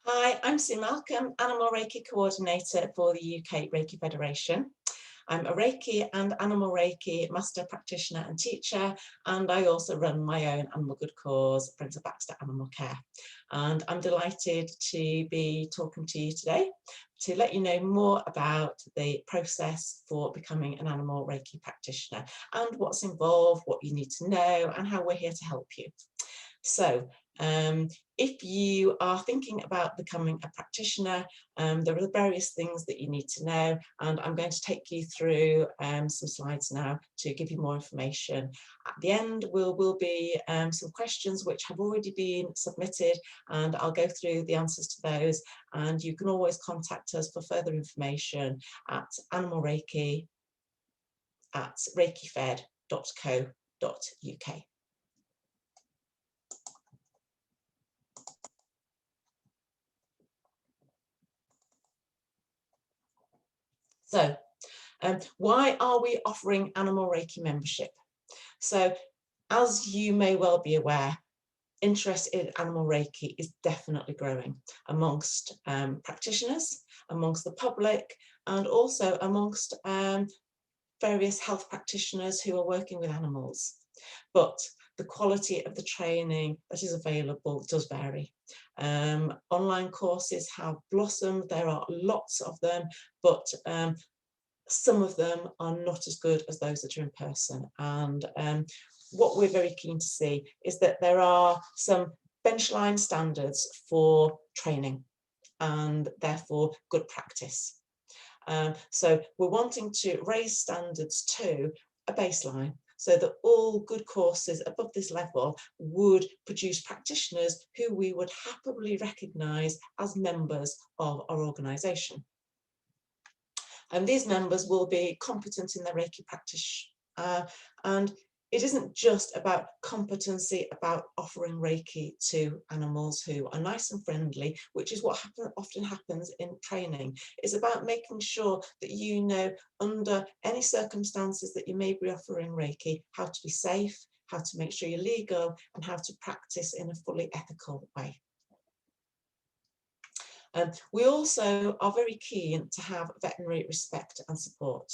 Hi, I'm Sue Malcolm, Animal Reiki Coordinator for the UK Reiki Federation. I'm a Reiki and Animal Reiki Master Practitioner and Teacher, and I also run my own animal good cause, Prince of Baxter Animal Care. And I'm delighted to be talking to you today to let you know more about the process for becoming an Animal Reiki Practitioner and what's involved, what you need to know, and how we're here to help you. So if you are thinking about becoming a practitioner, there are various things that you need to know, and I'm going to take you through some slides now to give you more information. At the end will be some questions which have already been submitted, and I'll go through the answers to those, and you can always contact us for further information at Animal Reiki at reikifed.co.uk. So, why are we offering Animal Reiki membership? So, as you may well be aware, interest in Animal Reiki is definitely growing amongst practitioners, amongst the public, and also amongst various health practitioners who are working with animals. But the quality of the training that is available does vary. Online courses have blossomed, there are lots of them, but some of them are not as good as those that are in person. And what we're very keen to see is that there are some benchline standards for training and therefore good practice. So we're wanting to raise standards to a baseline so that all good courses above this level would produce practitioners who we would happily recognise as members of our organisation. And these members will be competent in their Reiki practice. And it isn't just about competency, about offering Reiki to animals who are nice and friendly, which is what often happens in training. It's about making sure that you know, under any circumstances that you may be offering Reiki, how to be safe, how to make sure you're legal, and how to practice in a fully ethical way. We also are very keen to have veterinary respect and support.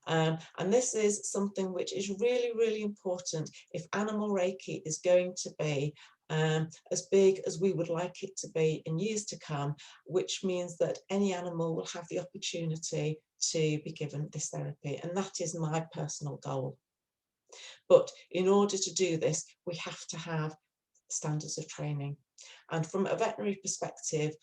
And this is something which is really, really important if Animal Reiki is going to be as big as we would like it to be in years to come, which means that any animal will have the opportunity to be given this therapy. And that is my personal goal. But in order to do this, we have to have standards of training. And from a veterinary perspective,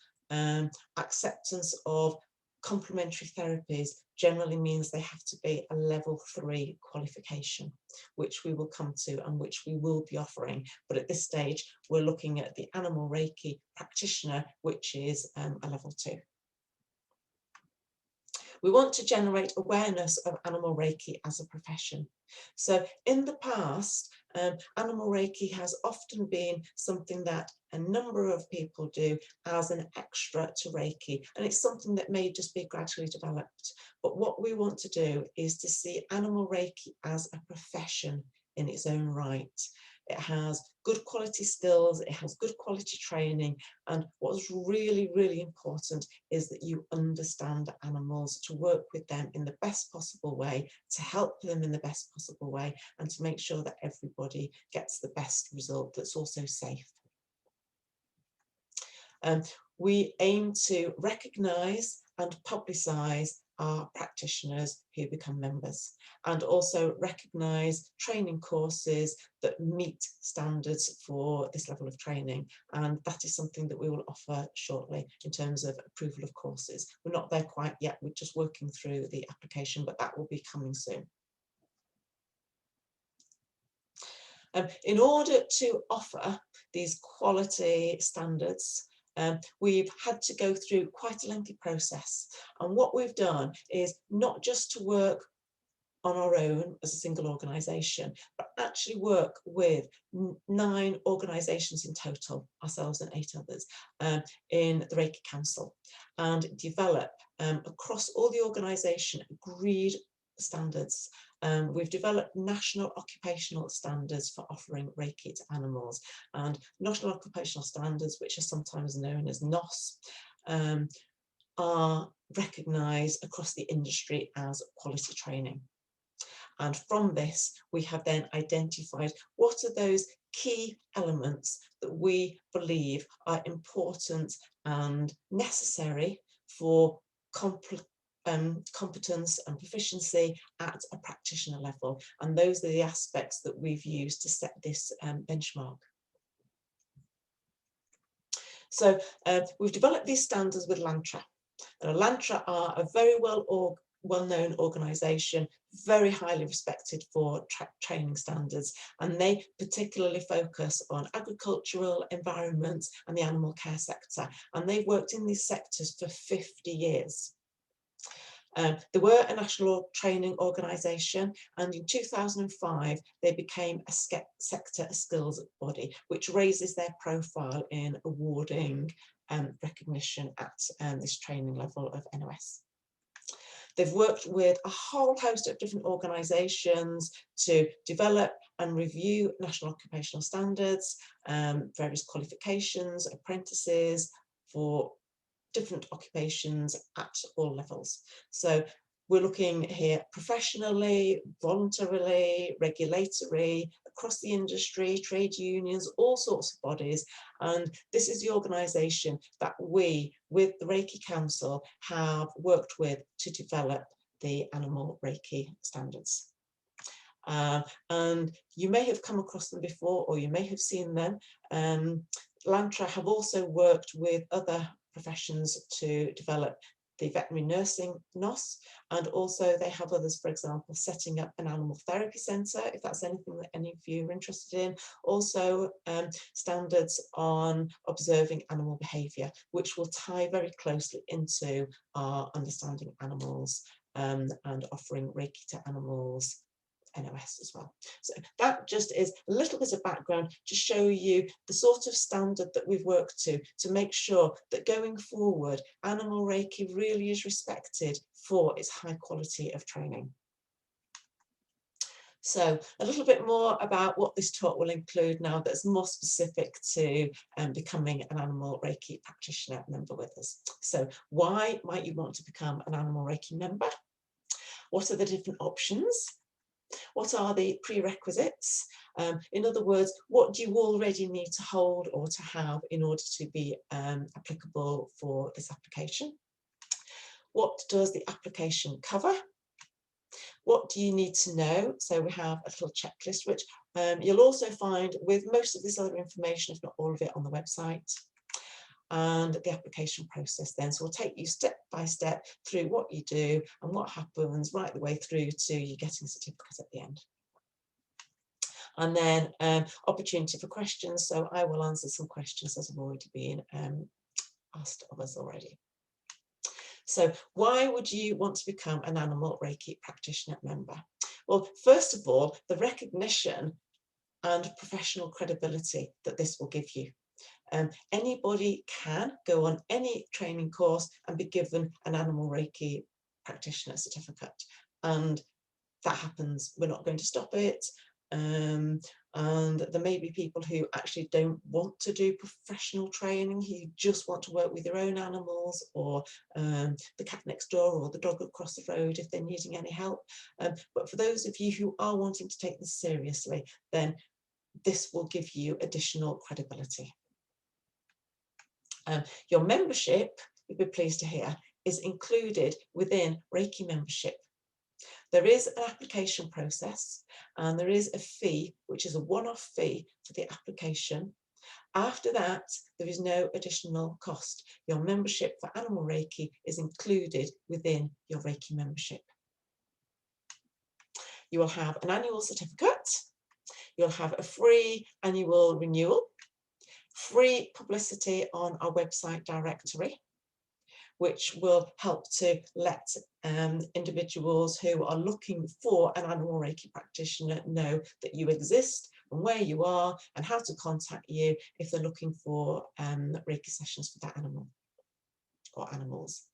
acceptance of complementary therapies generally means they have to be a level 3 qualification, which we will come to and which we will be offering. But at this stage, we're looking at the Animal Reiki Practitioner, which is a level 2. We want to generate awareness of Animal Reiki as a profession. So in the past, Animal Reiki has often been something that a number of people do as an extra to Reiki, and it's something that may just be gradually developed. But what we want to do is to see Animal Reiki as a profession in its own right. It has good quality skills, it has good quality training, and what's really, really important is that you understand animals, to work with them in the best possible way, to help them in the best possible way, and to make sure that everybody gets the best result that's also safe. We aim to recognise and publicise our practitioners who become members, and also recognise training courses that meet standards for this level of training, and that is something that we will offer shortly in terms of approval of courses. We're not there quite yet, we're just working through the application, but that will be coming soon. In order to offer these quality standards, we've had to go through quite a lengthy process, and what we've done is not just to work on our own as a single organisation, but actually work with 9 organisations in total, ourselves and 8 others, in the Reiki Council, and develop across all the organisation agreed standards. We've developed national occupational standards for offering Reiki to animals, and national occupational standards, which are sometimes known as NOS, are recognised across the industry as quality training. And from this, we have then identified what are those key elements that we believe are important and necessary for competence and proficiency at a practitioner level. And those are the aspects that we've used to set this benchmark. So we've developed these standards with Lantra. Lantra are a very well-known organisation, very highly respected for training standards, and they particularly focus on agricultural, environment and the animal care sector, and they've worked in these sectors for 50 years. They were a national training organisation, and in 2005 they became a sector skills body, which raises their profile in awarding recognition at this training level of NOS. They've worked with a whole host of different organisations to develop and review national occupational standards, various qualifications, apprentices for different occupations at all levels. So we're looking here professionally, voluntarily, regulatory, across the industry, trade unions, all sorts of bodies. And this is the organisation that we, with the Reiki Council, have worked with to develop the animal Reiki standards. And you may have come across them before, or you may have seen them. Lantra have also worked with other professions to develop the veterinary nursing NOS, and also they have others, for example, setting up an animal therapy centre, if that's anything that any of you are interested in. Also standards on observing animal behaviour, which will tie very closely into our understanding animals and offering Reiki to animals NOS as well. So that just is a little bit of background to show you the sort of standard that we've worked to make sure that going forward, animal Reiki really is respected for its high quality of training. So a little bit more about what this talk will include now that's more specific to becoming an animal Reiki practitioner member with us. So why might you want to become an animal Reiki member? What are the different options? What are the prerequisites? In other words, what do you already need to hold or to have in order to be applicable for this application? What does the application cover? What do you need to know? So we have a little checklist, which you'll also find with most of this other information, if not all of it, on the website. And the application process then. So we'll take you step by step through what you do and what happens right the way through to you getting a certificate at the end. And then opportunity for questions. So I will answer some questions that have already been asked of us already. So why would you want to become an animal Reiki practitioner member? Well, first of all, the recognition and professional credibility that this will give you. Anybody can go on any training course and be given an animal Reiki practitioner certificate, and that happens. We're not going to stop it. And there may be people who actually don't want to do professional training, who just want to work with their own animals, or the cat next door or the dog across the road if they're needing any help. But for those of you who are wanting to take this seriously, then this will give you additional credibility. Your membership, you'll be pleased to hear, is included within Reiki membership. There is an application process and there is a fee, which is a one-off fee for the application. After that, there is no additional cost. Your membership for Animal Reiki is included within your Reiki membership. You will have an annual certificate. You'll have a free annual renewal, free publicity on our website directory, which will help to let individuals who are looking for an animal Reiki practitioner know that you exist and where you are and how to contact you if they're looking for Reiki sessions for that animal or animals.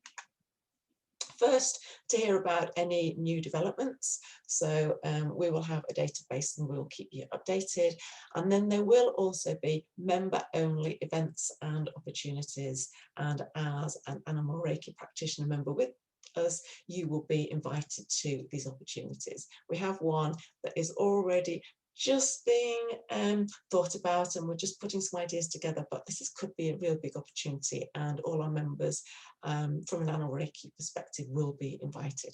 first to hear about any new developments. So we will have a database and we'll keep you updated. And then there will also be member-only events and opportunities. And as an Animal Reiki practitioner member with us, you will be invited to these opportunities. We have one that is already just being thought about, and we're just putting some ideas together, but could be a real big opportunity, and all our members from an Animal Reiki perspective will be invited.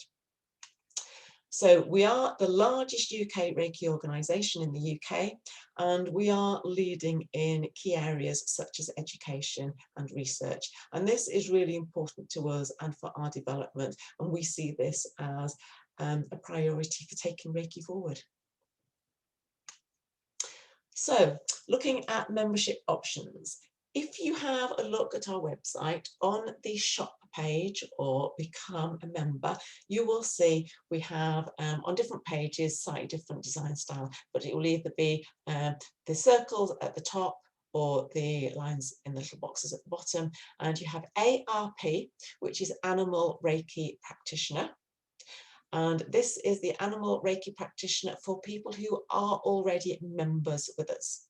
So we are the largest UK Reiki organisation in the UK, and we are leading in key areas such as education and research. And this is really important to us and for our development, and we see this as a priority for taking Reiki forward. So, looking at membership options, if you have a look at our website on the shop page or become a member, you will see we have on different pages slightly different design style, but it will either be the circles at the top or the lines in the little boxes at the bottom, and you have ARP, which is Animal Reiki Practitioner. And this is the Animal Reiki Practitioner for people who are already members with us.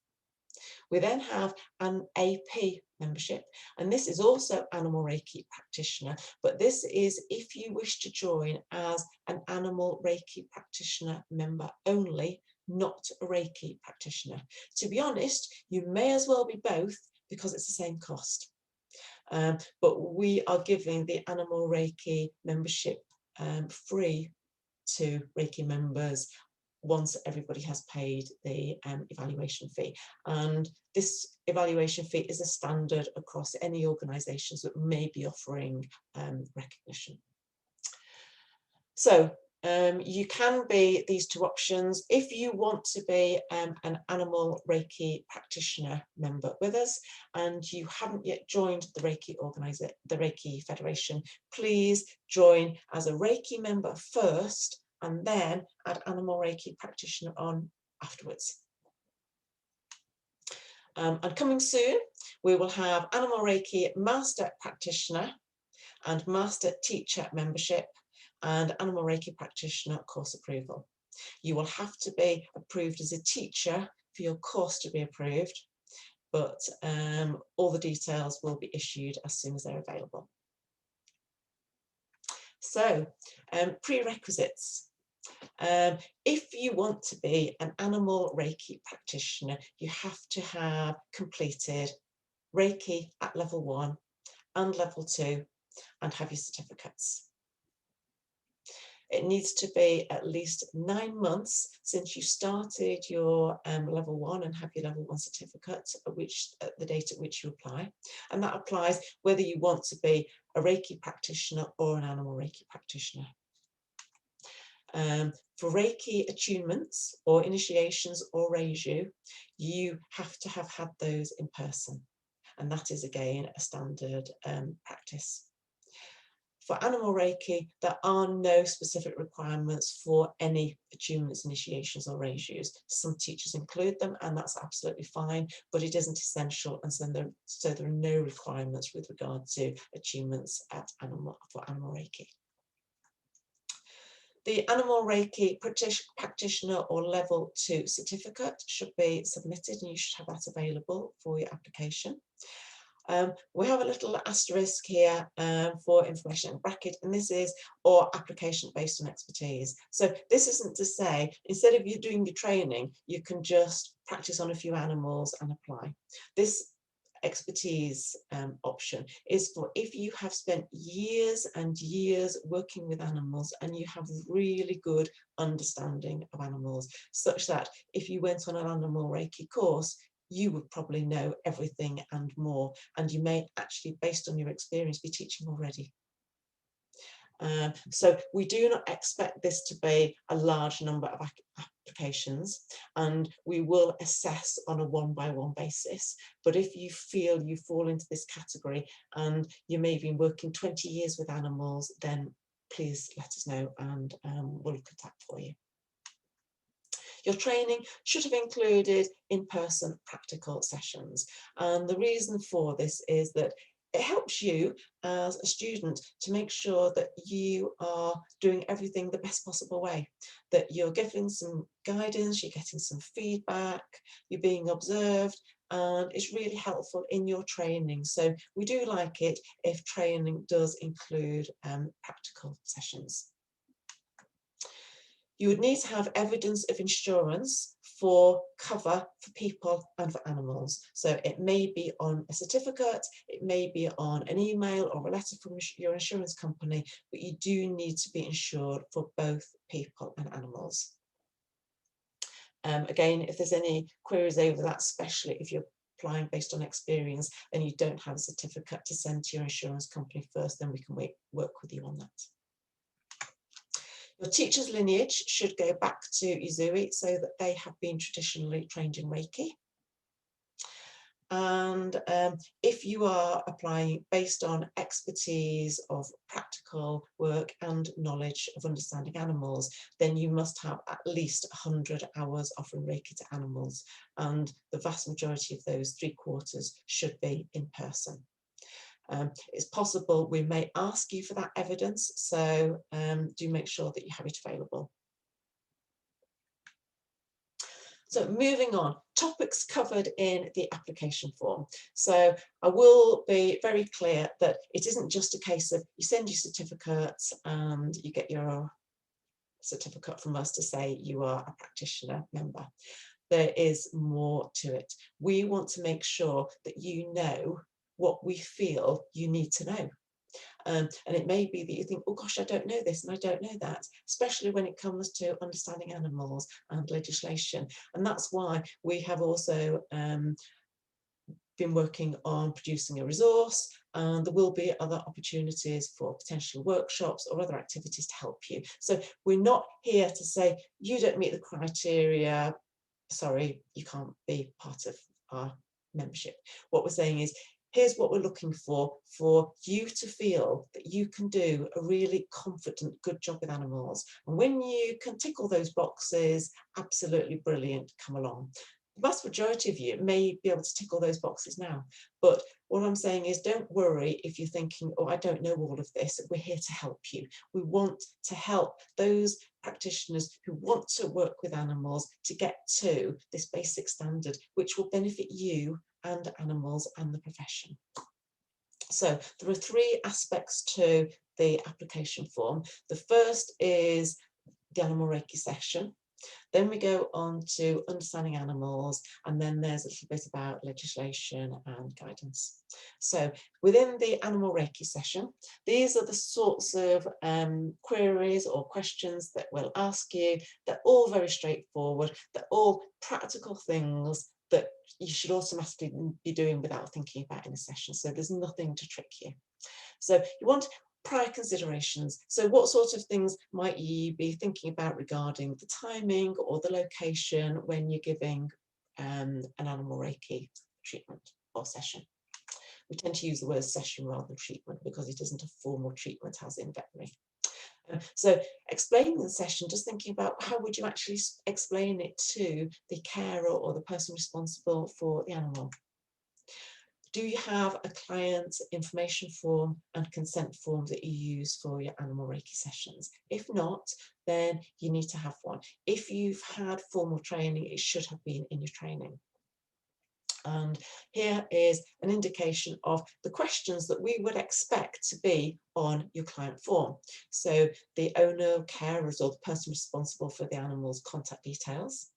We then have an AP membership, and this is also Animal Reiki Practitioner, but this is if you wish to join as an Animal Reiki Practitioner member only, not a Reiki practitioner. To be honest, you may as well be both because it's the same cost. But we are giving the Animal Reiki membership free to Reiki members once everybody has paid the evaluation fee. And this evaluation fee is a standard across any organisations that may be offering recognition. So you can be these two options. If you want to be an Animal Reiki Practitioner member with us and you haven't yet joined the Reiki Federation, please join as a Reiki member first and then add Animal Reiki Practitioner on afterwards. And coming soon, we will have Animal Reiki Master Practitioner and Master Teacher membership and Animal Reiki Practitioner course approval. You will have to be approved as a teacher for your course to be approved, but all the details will be issued as soon as they're available. So, prerequisites. If you want to be an Animal Reiki Practitioner, you have to have completed Reiki at level 1 and level 2 and have your certificates. It needs to be at least 9 months since you started your level 1 and have your level 1 certificate, at the date at which you apply. And that applies whether you want to be a Reiki practitioner or an Animal Reiki practitioner. For Reiki attunements or initiations or Reiju, you have to have had those in person. And that is again a standard practice. For Animal Reiki, there are no specific requirements for any attunements, initiations or Reijus. Some teachers include them and that's absolutely fine, but it isn't essential, and so there are no requirements with regard to attunements for Animal Reiki. The Animal Reiki Practitioner or Level 2 certificate should be submitted and you should have that available for your application. We have a little asterisk here for information in bracket, and this is or application based on expertise. So this isn't to say instead of you doing your training, you can just practice on a few animals and apply. This expertise option is for if you have spent years and years working with animals and you have really good understanding of animals, such that if you went on an Animal Reiki course, you would probably know everything and more, and you may actually, based on your experience, be teaching already. So we do not expect this to be a large number of applications, and we will assess on a one-by-one basis. But if you feel you fall into this category and you may have been working 20 years with animals, then please let us know and we'll look at that for you. Your training should have included in-person practical sessions, and the reason for this is that it helps you as a student to make sure that you are doing everything the best possible way, that you're giving some guidance, you're getting some feedback, you're being observed, and it's really helpful in your training. So we do like it if training does include practical sessions. You would need to have evidence of insurance for cover for people and for animals. So it may be on a certificate, it may be on an email or a letter from your insurance company, but you do need to be insured for both people and animals. Again, if there's any queries over that, especially if you're applying based on experience and you don't have a certificate to send to your insurance company first, then we can work with you on that. Your teacher's lineage should go back to Izui so that they have been traditionally trained in Reiki. And if you are applying based on expertise of practical work and knowledge of understanding animals, then you must have at least 100 hours offering Reiki to animals. And the vast majority of those, 3/4, should be in person. It's possible we may ask you for that evidence, so do make sure that you have it available. So moving on, topics covered in the application form. So I will be very clear that it isn't just a case of you send your certificates and you get your certificate from us to say you are a practitioner member. There is more to it. We want to make sure that you know what we feel you need to know. And it may be that you think, oh gosh, I don't know this and I don't know that, especially when it comes to understanding animals and legislation. And that's why we have also been working on producing a resource, and there will be other opportunities for potential workshops or other activities to help you. So we're not here to say, you don't meet the criteria, sorry, you can't be part of our membership. What we're saying is, here's what we're looking for you to feel that you can do a really confident, good job with animals. And when you can tick all those boxes, absolutely brilliant, come along. The vast majority of you may be able to tick all those boxes now. But what I'm saying is, don't worry if you're thinking, oh, I don't know all of this. We're here to help you. We want to help those practitioners who want to work with animals to get to this basic standard, which will benefit you and animals and the profession. So there are 3 aspects to the application form. The first is the animal Reiki session. Then we go on to understanding animals, and then there's a little bit about legislation and guidance. So within the animal Reiki session, these are the sorts of queries or questions that we'll ask you. They're all very straightforward. They're all practical things that you should automatically be doing without thinking about in a session. So there's nothing to trick you. So you want prior considerations. So what sort of things might you be thinking about regarding the timing or the location when you're giving an animal Reiki treatment or session? We tend to use the word session rather than treatment because it isn't a formal treatment as in veterinary. So explaining the session, just thinking about how would you actually explain it to the carer or the person responsible for the animal. Do you have a client information form and consent form that you use for your animal Reiki sessions? If not, then you need to have one. If you've had formal training, it should have been in your training. And here is an indication of the questions that we would expect to be on your client form. So the owner, carers, or the person responsible for the animal's contact details,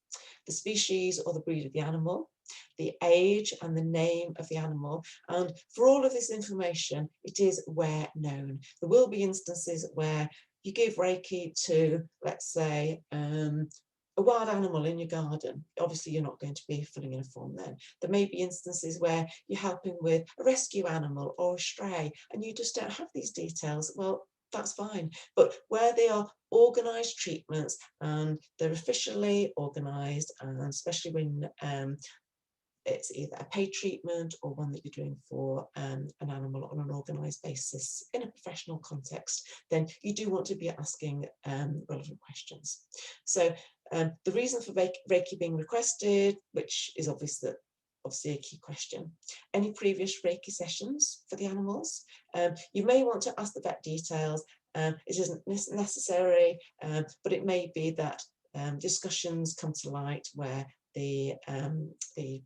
the species or the breed of the animal, the age and the name of the animal. And for all of this information, it is where known. There will be instances where you give Reiki to, let's say, a wild animal in your garden. Obviously, you're not going to be filling in a form then. There may be instances where you're helping with a rescue animal or a stray, and you just don't have these details. Well, that's fine. But where they are organised treatments and they're officially organised, and especially when it's either a paid treatment or one that you're doing for an animal on an organised basis in a professional context, then you do want to be asking relevant questions. So the reason for Reiki being requested, which is obvious that obviously a key question. Any previous Reiki sessions for the animals? You may want to ask the vet details. It isn't necessary, but it may be that discussions come to light where the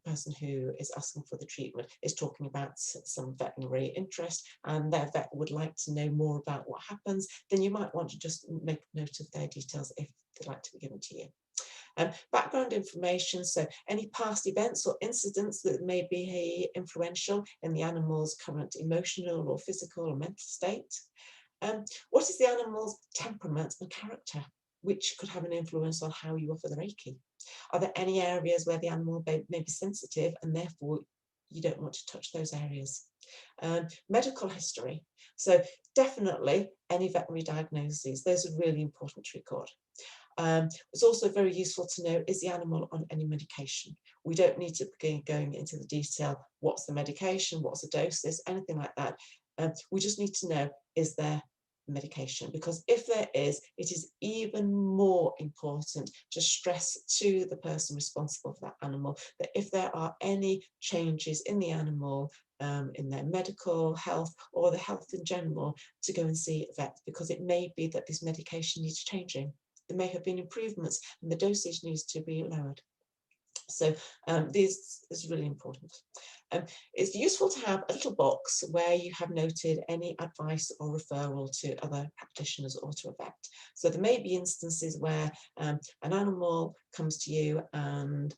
person who is asking for the treatment is talking about some veterinary interest, and their vet would like to know more about what happens. Then you might want to just make note of their details if they'd like to be given to you. Background information, so any past events or incidents that may be influential in the animal's current emotional or physical or mental state. What is the animal's temperament and character, which could have an influence on how you offer the Reiki? Are there any areas where the animal may be sensitive and therefore you don't want to touch those areas? Medical history, so definitely any veterinary diagnoses, those are really important to record. It's also very useful to know, is the animal on any medication? We don't need to begin going into the detail, what's the medication, what's the doses, anything like that. We just need to know, is there medication? Because if there is, it is even more important to stress to the person responsible for that animal that if there are any changes in the animal, in their medical health or the health in general, to go and see a vet, because it may be that this medication needs changing. There may have been improvements and the dosage needs to be lowered. So this is really important. It's useful to have a little box where you have noted any advice or referral to other practitioners or to a vet. So there may be instances where an animal comes to you and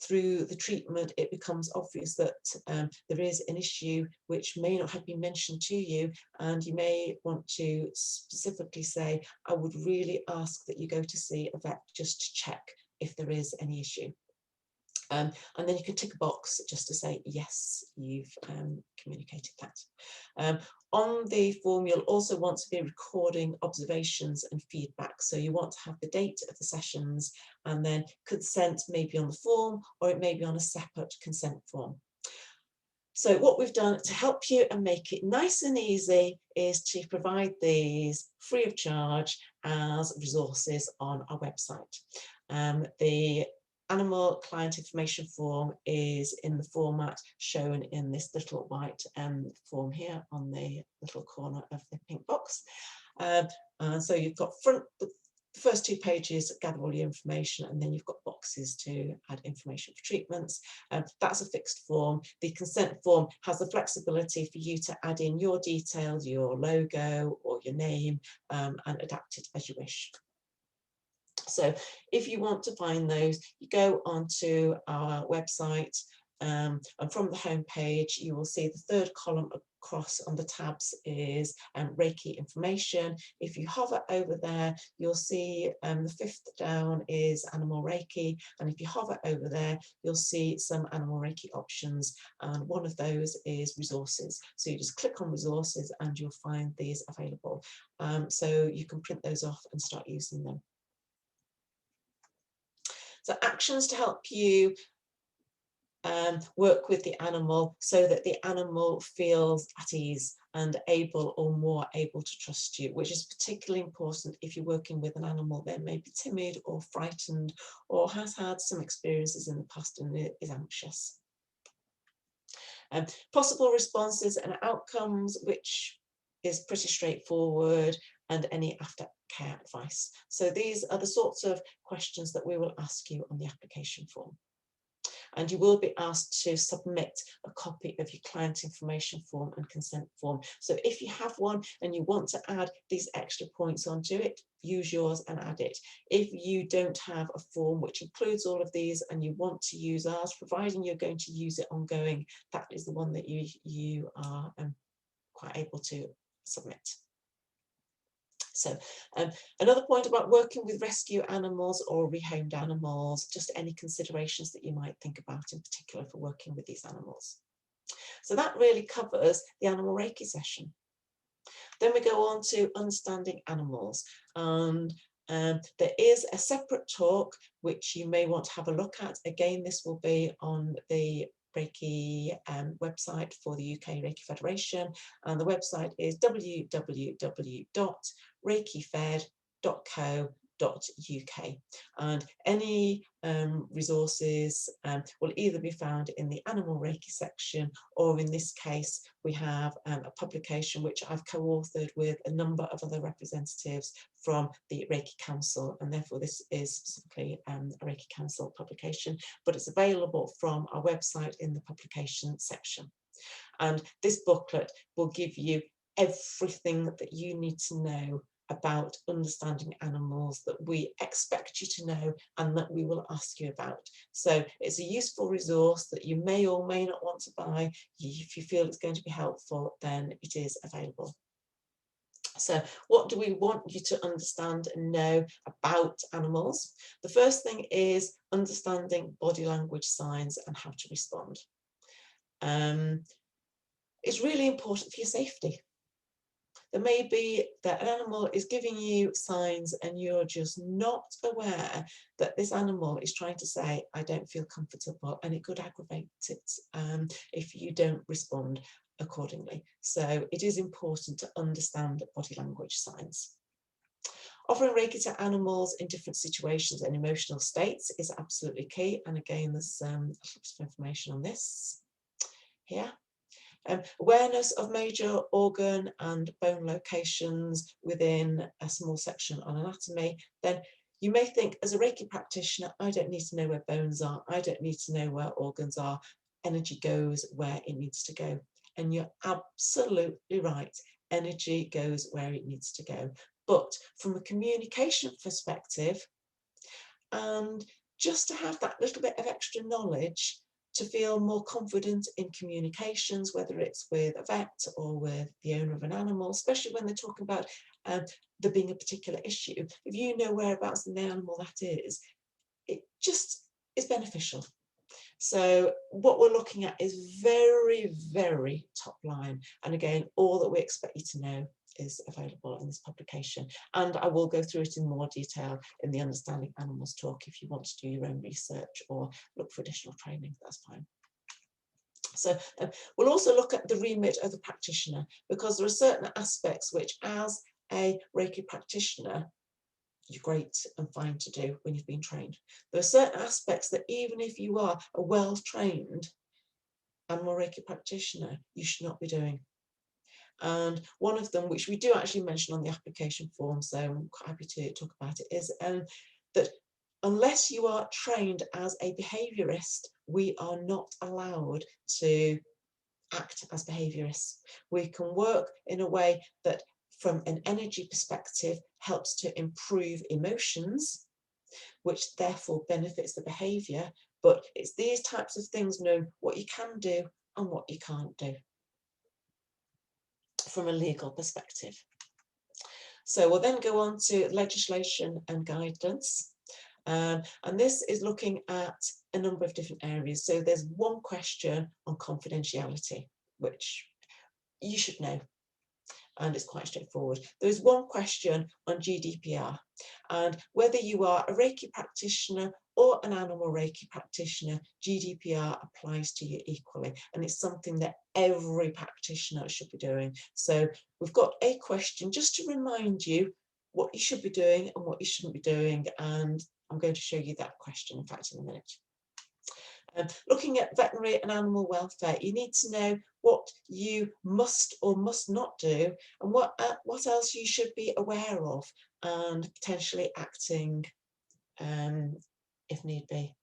through the treatment it becomes obvious that there is an issue which may not have been mentioned to you, and you may want to specifically say, I would really ask that you go to see a vet just to check if there is any issue. And then you can tick a box just to say, yes, you've communicated that. On the form, you'll also want to be recording observations and feedback. So you want to have the date of the sessions, and then consent may be on the form, or it may be on a separate consent form. So what we've done to help you and make it nice and easy is to provide these free of charge as resources on our website. The animal client information form is in the format shown in this little white form here on the little corner of the pink box. So you've got the first 2 pages gather all your information, and then you've got boxes to add information for treatments. That's a fixed form. The consent form has the flexibility for you to add in your details, your logo or your name, and adapt it as you wish. So if you want to find those, you go onto our website, and from the home page you will see the 3rd column across on the tabs is Reiki information. If you hover over there, you'll see the 5th down is animal Reiki, and if you hover over there you'll see some animal Reiki options, and one of those is resources. So you just click on resources and you'll find these available, so you can print those off and start using them. So actions to help you work with the animal so that the animal feels at ease and able or more able to trust you, which is particularly important if you're working with an animal that may be timid or frightened or has had some experiences in the past and is anxious. Possible responses and outcomes, which is pretty straightforward, and any aftercare advice. So these are the sorts of questions that we will ask you on the application form. And you will be asked to submit a copy of your client information form and consent form. So if you have one and you want to add these extra points onto it, use yours and add it. If you don't have a form which includes all of these and you want to use ours, providing you're going to use it ongoing, that is the one that you are quite able to submit. So another point about working with rescue animals or rehomed animals, just any considerations that you might think about in particular for working with these animals. So that really covers the animal Reiki session. Then we go on to understanding animals, and there is a separate talk which you may want to have a look at. Again, this will be on the Reiki website for the UK Reiki Federation, and the website is www.reikifed.co.uk. and any resources will either be found in the Animal Reiki section, or in this case we have a publication which I've co-authored with a number of other representatives from the Reiki Council, and therefore this is specifically a Reiki Council publication, but it's available from our website in the publication section. And this booklet will give you everything that you need to know about understanding animals that we expect you to know and that we will ask you about. So it's a useful resource that you may or may not want to buy. If you feel it's going to be helpful, then it is available. So what do we want you to understand and know about animals? The first thing is understanding body language signs and how to respond. It's really important for your safety. There may be that an animal is giving you signs and you're just not aware that this animal is trying to say, I don't feel comfortable, and it could aggravate it if you don't respond accordingly. So it is important to understand body language signs. Offering Reiki to animals in different situations and emotional states is absolutely key. And again, there's a little bit of information on this here. Awareness of major organ and bone locations within a small section on anatomy. Then you may think, as a Reiki practitioner, I don't need to know where bones are, I don't need to know where organs are, energy goes where it needs to go. And you're absolutely right, energy goes where it needs to go. But from a communication perspective, and just to have that little bit of extra knowledge, to feel more confident in communications, whether it's with a vet or with the owner of an animal, especially when they're talking about there being a particular issue. If you know whereabouts in the animal that is, it just is beneficial. So what we're looking at is very, very top line. And again, all that we expect you to know is available in this publication. And I will go through it in more detail in the Understanding Animals talk if you want to do your own research or look for additional training, that's fine. So we'll also look at the remit of the practitioner, because there are certain aspects which, as a Reiki practitioner, you're great and fine to do when you've been trained. There are certain aspects that even if you are a well-trained animal Reiki practitioner, you should not be doing. And one of them, which we do actually mention on the application form, so I'm quite happy to talk about it, is that unless you are trained as a behaviourist, we are not allowed to act as behaviourists. We can work in a way that, from an energy perspective, helps to improve emotions, which therefore benefits the behaviour. But it's these types of things, know what you can do and what you can't do from a legal perspective. So we'll then go on to legislation and guidance. And this is looking at a number of different areas. So there's one question on confidentiality, which you should know, and it's quite straightforward. There's one question on GDPR, and whether you are a Reiki practitioner or an animal Reiki practitioner, GDPR applies to you equally, and it's something that every practitioner should be doing. So we've got a question just to remind you what you should be doing and what you shouldn't be doing, and I'm going to show you that question, in fact, in a minute. Looking at veterinary and animal welfare, you need to know what you must or must not do, and what else you should be aware of, and potentially acting if need be.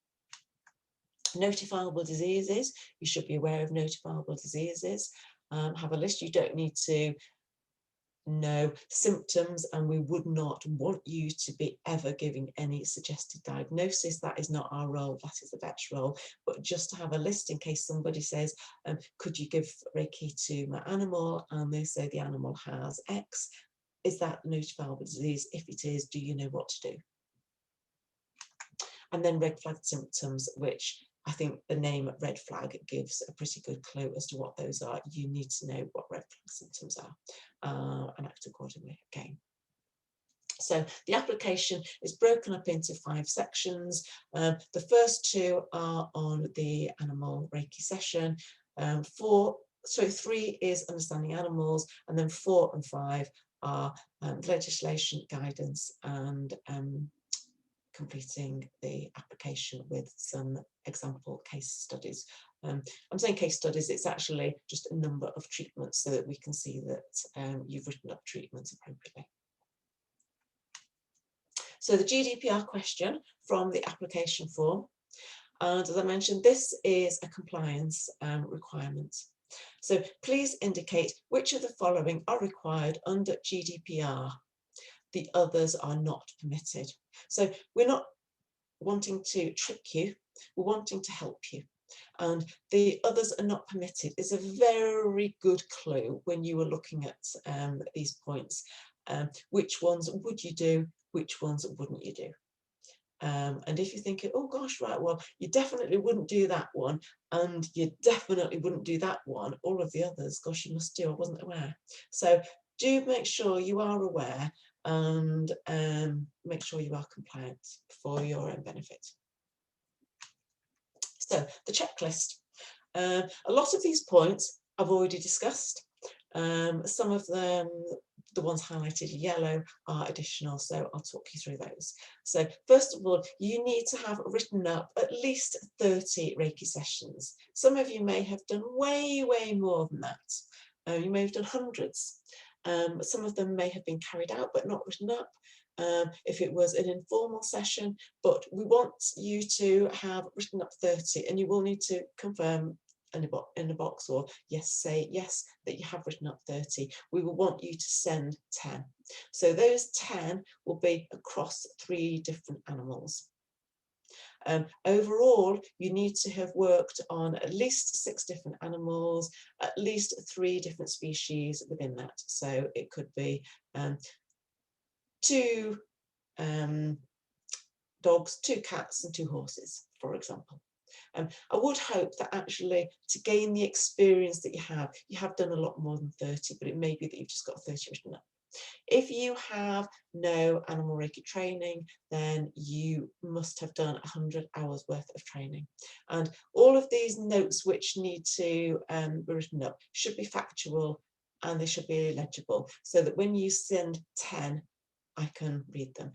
Notifiable diseases, you should be aware of notifiable diseases. Have a list. You don't need to know symptoms, and we would not want you to be ever giving any suggested diagnosis. That is not our role, that is the vet's role. But just to have a list in case somebody says, could you give Reiki to my animal, and they say the animal has X, is that notifiable disease? If it is, do you know what to do? And then red flag symptoms, which I think the name red flag gives a pretty good clue as to what those are. You need to know what red flag symptoms are and act accordingly again. So the application is broken up into 5 sections. The first 2 are on the animal Reiki session. 3 is understanding animals, and then 4 and 5 are legislation, guidance, and completing the application with some example case studies. I'm saying case studies, it's actually just a number of treatments so that we can see that you've written up treatments appropriately. So the GDPR question from the application form, and as I mentioned, this is a compliance requirement. So please indicate which of the following are required under GDPR. The others are not permitted. So we're not wanting to trick you, we're wanting to help you. And the others are not permitted is a very good clue when you are looking at these points. Which ones would you do, which ones wouldn't you do? And if you're thinking, oh gosh, right, well, you definitely wouldn't do that one, and you definitely wouldn't do that one, all of the others, gosh, you must do, I wasn't aware. So do make sure you are aware and make sure you are compliant for your own benefit. So the checklist. A lot of these points I've already discussed. Some of them, the ones highlighted yellow, are additional, so I'll talk you through those. So first of all, you need to have written up at least 30 Reiki sessions. Some of you may have done way, way more than that. You may have done hundreds. Some of them may have been carried out but not written up. If it was an informal session, but we want you to have written up 30, and you will need to confirm in the box or yes, say yes that you have written up 30. We will want you to send 10. So those 10 will be across 3 different animals. Overall, you need to have worked on at least 6 different animals, at least 3 different species within that. So it could be 2 dogs, 2 cats and 2 horses, for example. I would hope that actually to gain the experience that you have done a lot more than 30, but it may be that you've just got 30 written up. If you have no animal Reiki training, then you must have done 100 hours worth of training. And all of these notes which need to be written up should be factual and they should be legible, so that when you send 10, I can read them.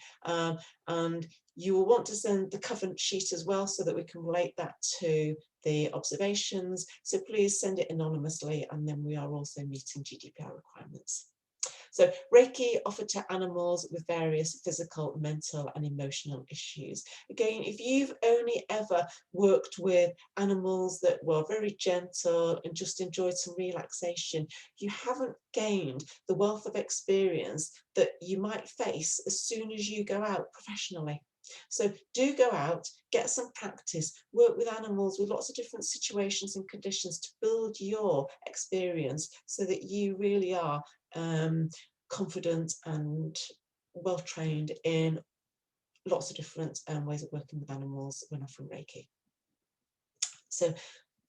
And you will want to send the covenant sheet as well, so that we can relate that to the observations. So please send it anonymously, and then we are also meeting GDPR requirements. So Reiki offered to animals with various physical, mental and emotional issues. Again, if you've only ever worked with animals that were very gentle and just enjoyed some relaxation, you haven't gained the wealth of experience that you might face as soon as you go out professionally. So do go out, get some practice, work with animals with lots of different situations and conditions to build your experience so that you really are confident and well trained in lots of different ways of working with animals when offering Reiki. So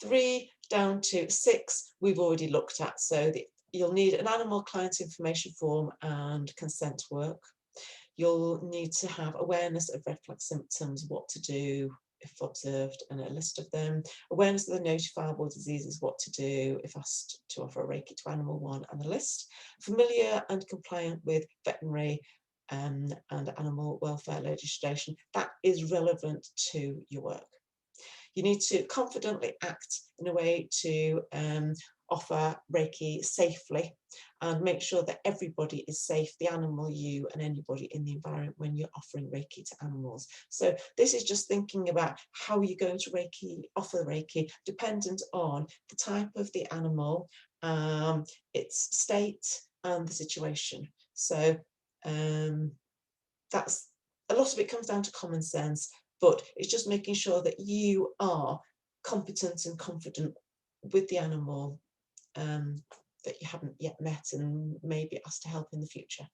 3 down to 6 we've already looked at. So you'll need an animal client information form and consent work. You'll need to have awareness of red flag symptoms, what to do if observed, and a list of them. Awareness of the notifiable diseases, what to do if asked to offer a Reiki to animal 1, and the list. Familiar and compliant with veterinary and animal welfare legislation. That is relevant to your work. You need to confidently act in a way to offer Reiki safely and make sure that everybody is safe, the animal, you and anybody in the environment when you're offering Reiki to animals. So this is just thinking about how you're going to offer Reiki dependent on the type of the animal, its state and the situation. So that's a lot of it comes down to common sense, but it's just making sure that you are competent and confident with the animal that you haven't yet met and may be asked to help in the future.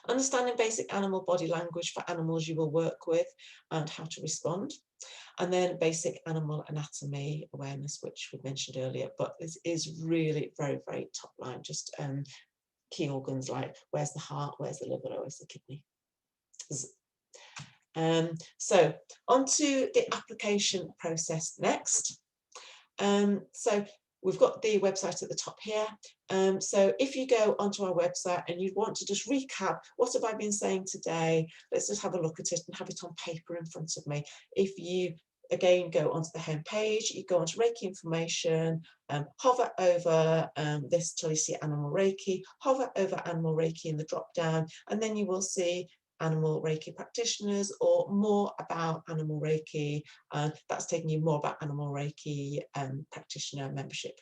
Understanding basic animal body language for animals you will work with and how to respond. And then basic animal anatomy awareness, which we mentioned earlier, but this is really very, very top line, just key organs like where's the heart, where's the liver, where's the kidney. So on to the application process next. So we've got the website at the top here. So if you go onto our website and you want to just recap, what have I been saying today? Let's just have a look at it and have it on paper in front of me. If you again go onto the home page, you go onto Reiki information, hover over this till you see Animal Reiki, hover over Animal Reiki in the drop down, and then you will see Animal Reiki Practitioners or more about Animal Reiki. That's taking you more about Animal Reiki Practitioner membership.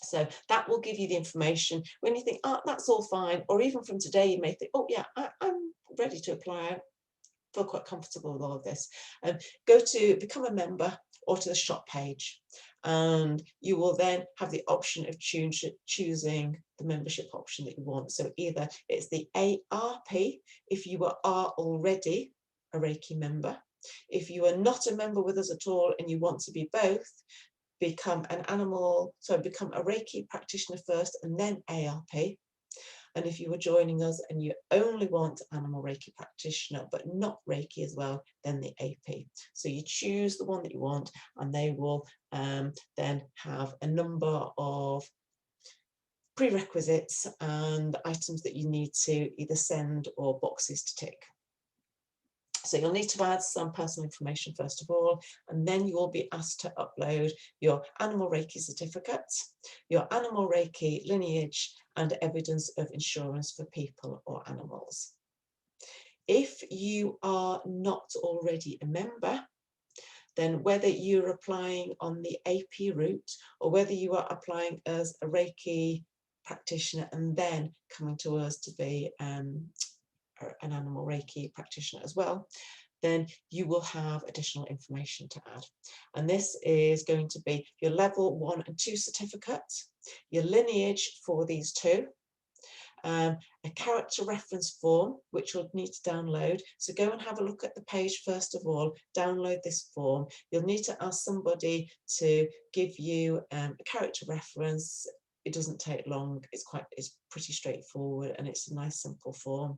So that will give you the information when you think, oh, that's all fine, or even from today you may think, oh yeah, I'm ready to apply. I feel quite comfortable with all of this. Go to become a member or to the shop page, and you will then have the option of choosing the membership option that you want. So either it's the ARP if you are already a Reiki member. If you are not a member with us at all and you want to be both, become a Reiki practitioner first and then ARP. And if you were joining us and you only want Animal Reiki Practitioner but not Reiki as well, then the AP. So you choose the one that you want, and they will then have a number of prerequisites and items that you need to either send or boxes to tick. So you'll need to add some personal information first of all, and then you will be asked to upload your Animal Reiki certificate, your Animal Reiki lineage, and evidence of insurance for people or animals. If you are not already a member, then whether you're applying on the AP route or whether you are applying as a Reiki practitioner and then coming to us to be an Animal Reiki practitioner as well, then you will have additional information to add. And this is going to be your level 1 and 2 certificates, your lineage for these two, a character reference form, which you'll need to download. So go and have a look at the page first of all, download this form. You'll need to ask somebody to give you a character reference. It doesn't take long, it's pretty straightforward, and it's a nice simple form.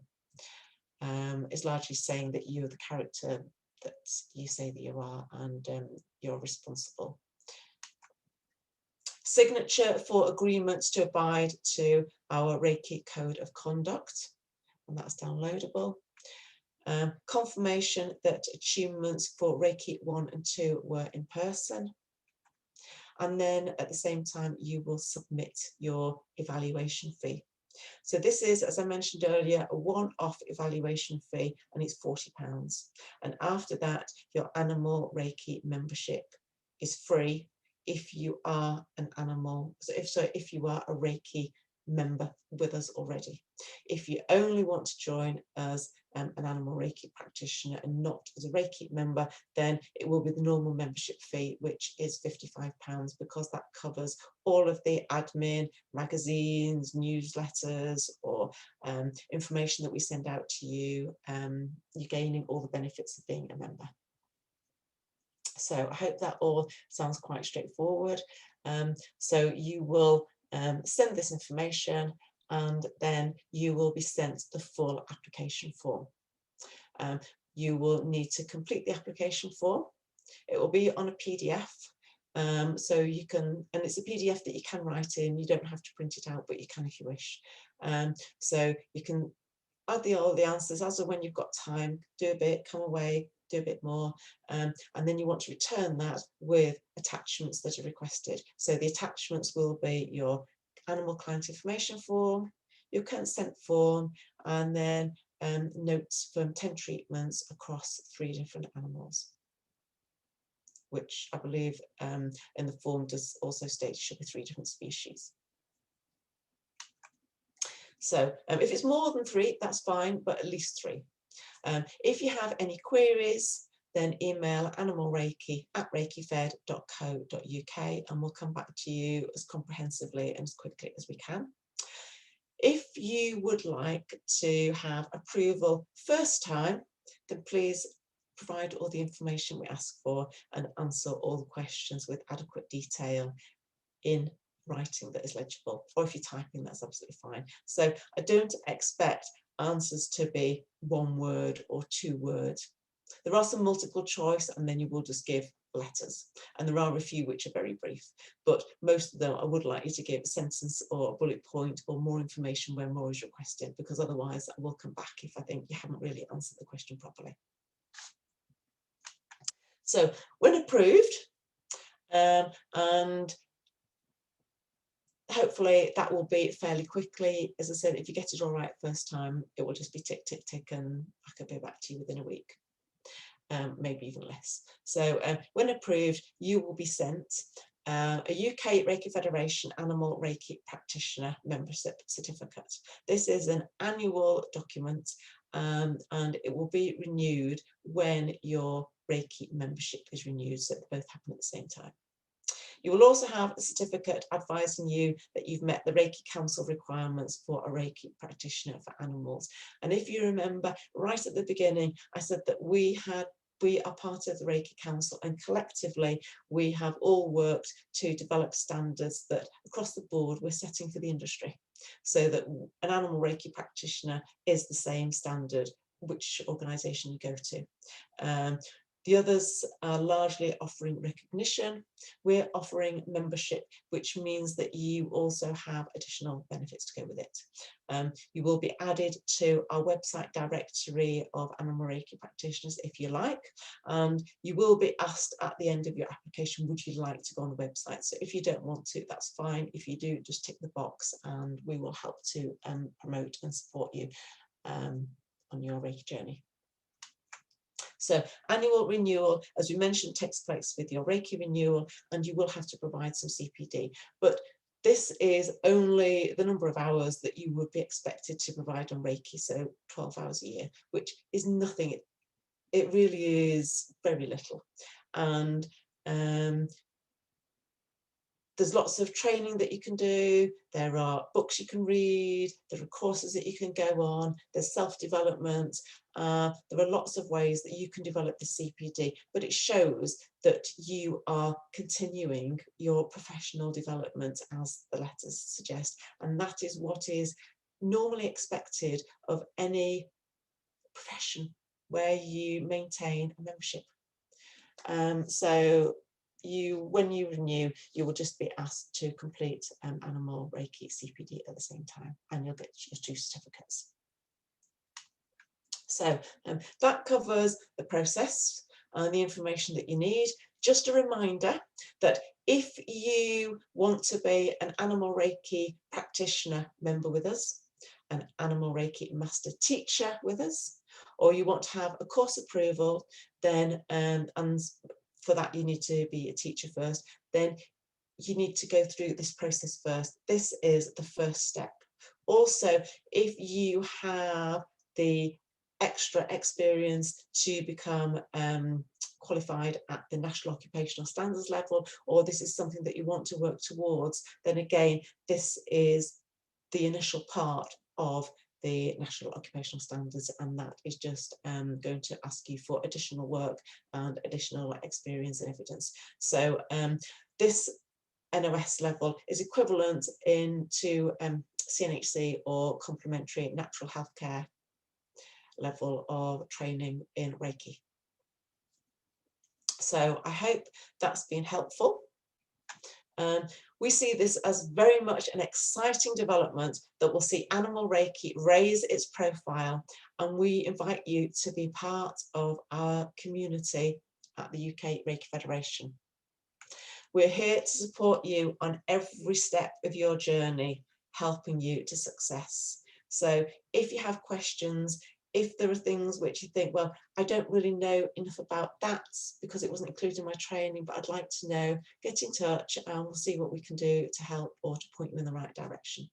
It's largely saying that you're the character that you say that you are, and you're responsible. Signature for agreements to abide to our Reiki Code of Conduct, and that's downloadable. Confirmation that attunements for Reiki 1 and 2 were in person. And then at the same time, you will submit your evaluation fee. So this is, as I mentioned earlier, a one-off evaluation fee, and it's £40. And after that, your Animal Reiki membership is free if you are an animal, if you are a Reiki member with us already. If you only want to join as an Animal Reiki practitioner and not as a Reiki member, then it will be the normal membership fee, which is £55, because that covers all of the admin, magazines, newsletters, or information that we send out to you. You're gaining all the benefits of being a member. So I hope that all sounds quite straightforward. So you will send this information, and then you will be sent the full application form. You will need to complete the application form. It will be on a PDF. So you can, and it's a PDF that you can write in. You don't have to print it out, but you can if you wish. So you can add all the answers as of when you've got time, do a bit, come away, do a bit more, and then you want to return that with attachments that are requested. So the attachments will be your animal client information form, your consent form, and then notes from 10 treatments across 3 different animals, which I believe in the form does also state it should be 3 different species. So if it's more than 3, that's fine, but at least 3. If you have any queries, then email animalreiki@reikifed.co.uk, and we'll come back to you as comprehensively and as quickly as we can. If you would like to have approval first time, then please provide all the information we ask for and answer all the questions with adequate detail in writing that is legible, or if you're typing, that's absolutely fine. So I don't expect answers to be 1 word or 2 words. There are some multiple choice, and then you will just give letters, and there are a few which are very brief, but most of them I would like you to give a sentence or a bullet point or more information when more is requested, because otherwise I will come back if I think you haven't really answered the question properly. So when approved, and hopefully that will be fairly quickly. As I said, if you get it all right first time, it will just be tick, tick, tick, and I could be back to you within a week. Maybe even less. So when approved, you will be sent a UK Reiki Federation Animal Reiki Practitioner Membership Certificate. This is an annual document, and it will be renewed when your Reiki membership is renewed, so they both happen at the same time. You will also have a certificate advising you that you've met the Reiki Council requirements for a Reiki practitioner for animals. And if you remember right at the beginning, I said that we are part of the Reiki Council, and collectively we have all worked to develop standards that across the board we're setting for the industry, so that an animal Reiki practitioner is the same standard which organisation you go to. The others are largely offering recognition. We're offering membership, which means that you also have additional benefits to go with it. You will be added to our website directory of animal Reiki practitioners if you like, and you will be asked at the end of your application, would you like to go on the website? So if you don't want to, that's fine. If you do, just tick the box and we will help to promote and support you on your Reiki journey. So annual renewal, as we mentioned, takes place with your Reiki renewal, and you will have to provide some CPD. But this is only the number of hours that you would be expected to provide on Reiki, so 12 hours a year, which is nothing. It really is very little. And there's lots of training that you can do, there are books you can read, there are courses that you can go on, there's self-development, there are lots of ways that you can develop the CPD, but it shows that you are continuing your professional development as the letters suggest, and that is what is normally expected of any profession where you maintain a membership. So when you renew, you will just be asked to complete Animal Reiki CPD at the same time, and you'll get your 2 certificates. So that covers the process and the information that you need. Just a reminder that if you want to be an Animal Reiki practitioner member with us, an Animal Reiki master teacher with us, or you want to have a course approval, then and for that you need to be a teacher first, then you need to go through this process first. This is the first step. Also, if you have the extra experience to become qualified at the National Occupational Standards level, or this is something that you want to work towards, then again, this is the initial part of the National Occupational Standards, and that is just going to ask you for additional work and additional experience and evidence. So this NOS level is equivalent to CNHC or complementary natural healthcare level of training in Reiki. So I hope that's been helpful. We see this as very much an exciting development that will see Animal Reiki raise its profile, and we invite you to be part of our community at the UK Reiki Federation. We're here to support you on every step of your journey, helping you to success. So if you have questions, if there are things which you think, well, I don't really know enough about that because it wasn't included in my training, but I'd like to know, get in touch and we'll see what we can do to help or to point you in the right direction.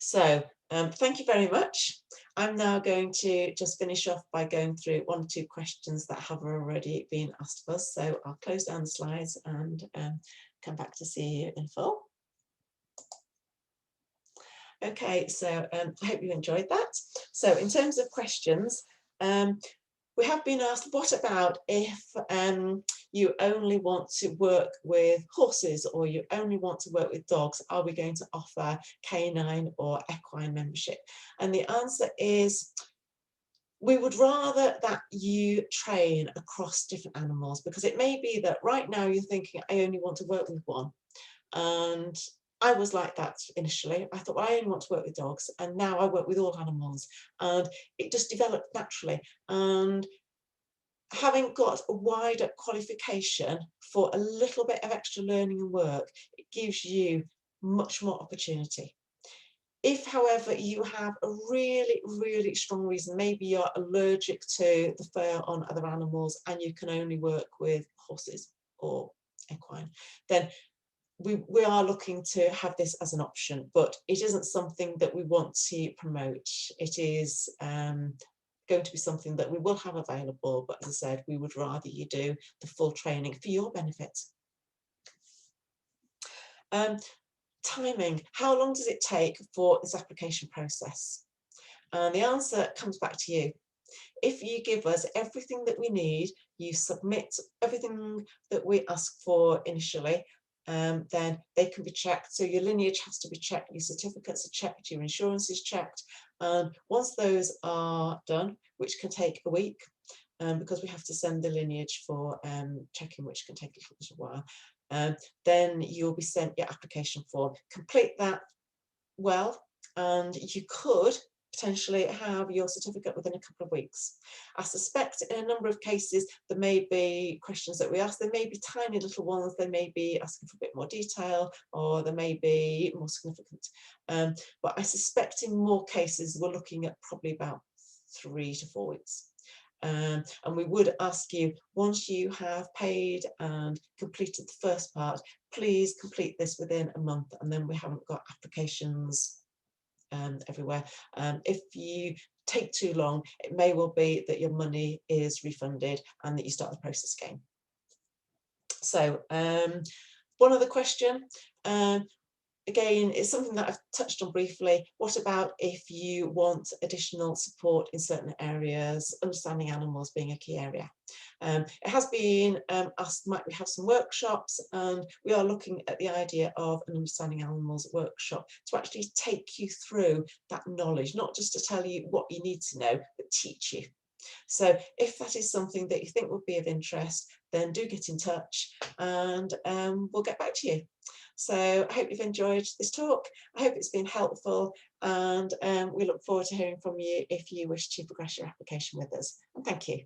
So thank you very much. I'm now going to just finish off by going through 1 or 2 questions that have already been asked of us. So I'll close down the slides and come back to see you in full. Okay, so I hope you enjoyed that. So in terms of questions, we have been asked, what about if you only want to work with horses or you only want to work with dogs? Are we going to offer canine or equine membership? And the answer is, we would rather that you train across different animals, because it may be that right now you're thinking, I only want to work with one. And I was like that initially. I thought, well, I only want to work with dogs, and now I work with all animals, and it just developed naturally. And having got a wider qualification for a little bit of extra learning and work, it gives you much more opportunity. If, however, you have a really, really strong reason, maybe you're allergic to the fur on other animals and you can only work with horses or equine, then we are looking to have this as an option, but it isn't something that we want to promote. It is going to be something that we will have available, but as I said, we would rather you do the full training for your benefit. Timing. How long does it take for this application process? And the answer comes back to you. If you give us everything that we need, you submit everything that we ask for initially, then they can be checked. So your lineage has to be checked, your certificates are checked, your insurance is checked. And once those are done, which can take a week, because we have to send the lineage for checking, which can take a little bit of a while, then you'll be sent your application form. Complete that well, and you could potentially have your certificate within a couple of weeks. I suspect in a number of cases there may be questions that we ask, there may be tiny little ones, they may be asking for a bit more detail, or there may be more significant. But I suspect in more cases we're looking at probably about 3 to 4 weeks. And we would ask you, once you have paid and completed the first part, please complete this within a month, and then we haven't got applications everywhere. If you take too long, it may well be that your money is refunded and that you start the process again. So one other question. Again, it's something that I've touched on briefly. What about if you want additional support in certain areas, understanding animals being a key area? It has been asked, might we have some workshops? And we are looking at the idea of an understanding animals workshop to actually take you through that knowledge, not just to tell you what you need to know, but teach you. So if that is something that you think would be of interest, then do get in touch and we'll get back to you. So I hope you've enjoyed this talk. I hope it's been helpful, and we look forward to hearing from you if you wish to progress your application with us. And thank you.